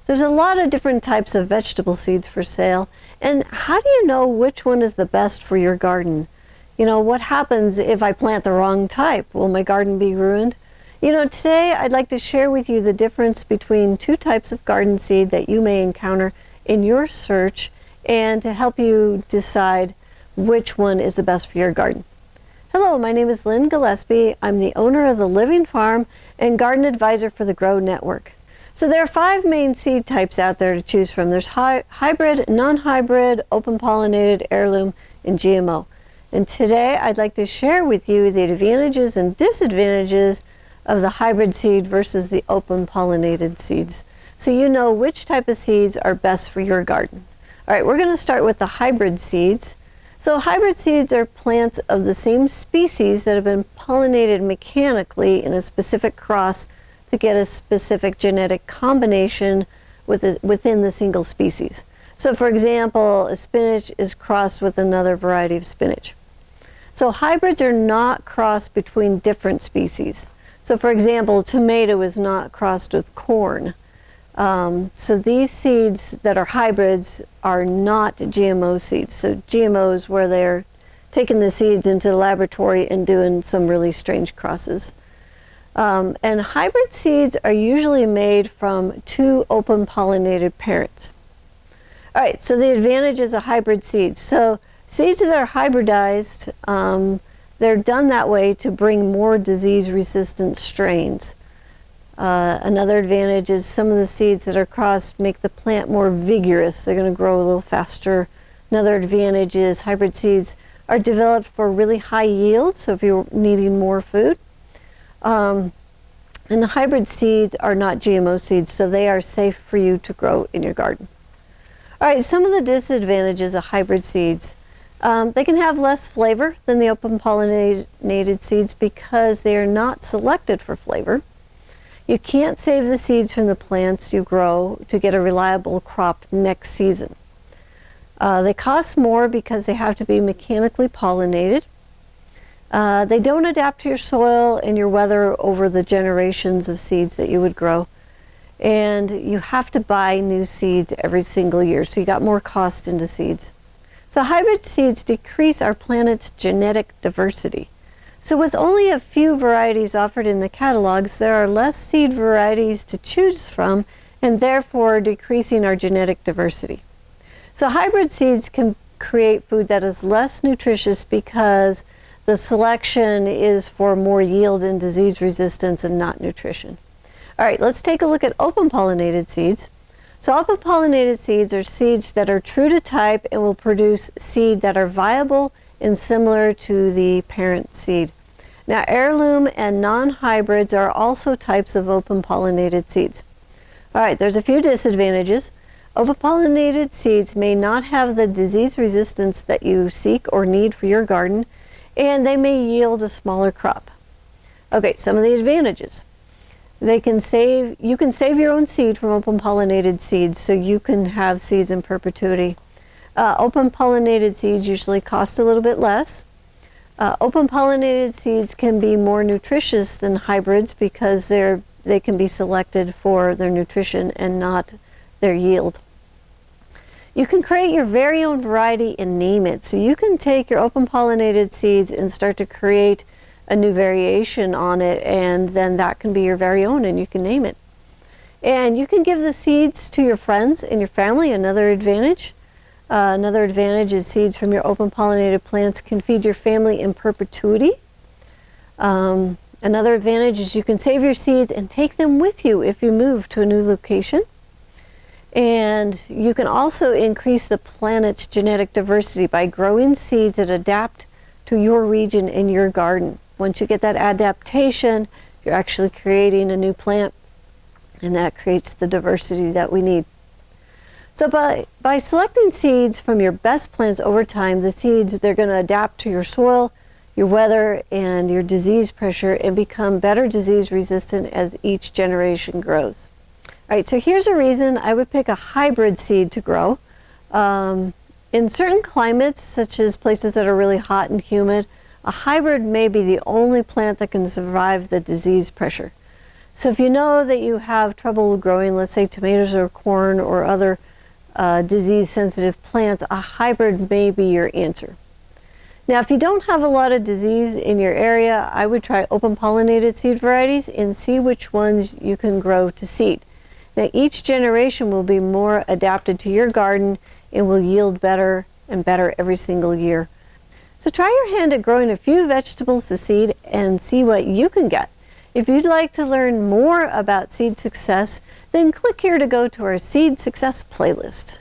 There's a lot of different types of vegetable seeds for sale, and how do you know which one is the best for your garden? You know, what happens if I plant the wrong type? Will my garden be ruined? You know, today I'd like to share with you the difference between two types of garden seed that you may encounter in your search, and to help you decide which one is the best for your garden. Hello, my name is Lynn Gillespie. I'm the owner of the Living Farm and garden advisor for the Grow Network. So there are 5 main seed types out there to choose from. There's hybrid, non-hybrid, open pollinated, heirloom, and GMO. And today I'd like to share with you the advantages and disadvantages of the hybrid seed versus the open pollinated seeds, so you know which type of seeds are best for your garden. All right, we're going to start with the hybrid seeds. So hybrid seeds are plants of the same species that have been pollinated mechanically in a specific cross to get a specific genetic combination within the single species. So for example, a spinach is crossed with another variety of spinach. So hybrids are not crossed between different species. So for example, tomato is not crossed with corn. So these seeds that are hybrids are not GMO seeds. So GMOs where they're taking the seeds into the laboratory and doing some really strange crosses. And hybrid seeds are usually made from 2 open pollinated parents. All right, so the advantages of hybrid seeds. So seeds that are hybridized, they're done that way to bring more disease-resistant strains. Another advantage is some of the seeds that are crossed make the plant more vigorous. They're going to grow a little faster. Another advantage is hybrid seeds are developed for really high yield, so if you're needing more food. And the hybrid seeds are not GMO seeds, so they are safe for you to grow in your garden. All right, some of the disadvantages of hybrid seeds. They can have less flavor than the open pollinated seeds because they are not selected for flavor. You can't save the seeds from the plants you grow to get a reliable crop next season. They cost more because they have to be mechanically pollinated. They don't adapt to your soil and your weather over the generations of seeds that you would grow. And you have to buy new seeds every single year, so you got more cost into seeds. So hybrid seeds decrease our planet's genetic diversity. So with only a few varieties offered in the catalogs, there are less seed varieties to choose from, and therefore decreasing our genetic diversity. So hybrid seeds can create food that is less nutritious because the selection is for more yield and disease resistance and not nutrition. All right, let's take a look at open pollinated seeds. So open pollinated seeds are seeds that are true to type and will produce seed that are viable and similar to the parent seed. Now, heirloom and non-hybrids are also types of open pollinated seeds. All right, there's a few disadvantages. Open pollinated seeds may not have the disease resistance that you seek or need for your garden, and they may yield a smaller crop. Okay, some of the advantages. You can save your own seed from open pollinated seeds, so you can have seeds in perpetuity. Open pollinated seeds usually cost a little bit less. Open pollinated seeds can be more nutritious than hybrids because they can be selected for their nutrition and not their yield. You can create your very own variety and name it. So you can take your open pollinated seeds and start to create a new variation on it, and then that can be your very own and you can name it. And you can give the seeds to your friends and your family, another advantage. Another advantage is seeds from your open pollinated plants can feed your family in perpetuity. Another advantage is you can save your seeds and take them with you if you move to a new location. And you can also increase the planet's genetic diversity by growing seeds that adapt to your region in your garden. Once you get that adaptation, you're actually creating a new plant, and that creates the diversity that we need. So by selecting seeds from your best plants over time, the seeds, they're going to adapt to your soil, your weather, and your disease pressure and become better disease resistant as each generation grows. All right, so here's a reason I would pick a hybrid seed to grow. In certain climates, such as places that are really hot and humid, a hybrid may be the only plant that can survive the disease pressure. So if you know that you have trouble growing, let's say tomatoes or corn or other disease-sensitive plants, a hybrid may be your answer. Now, if you don't have a lot of disease in your area, I would try open pollinated seed varieties and see which ones you can grow to seed. Now, each generation will be more adapted to your garden and will yield better and better every single year. So try your hand at growing a few vegetables to seed and see what you can get. If you'd like to learn more about seed success, then click here to go to our Seed Success playlist.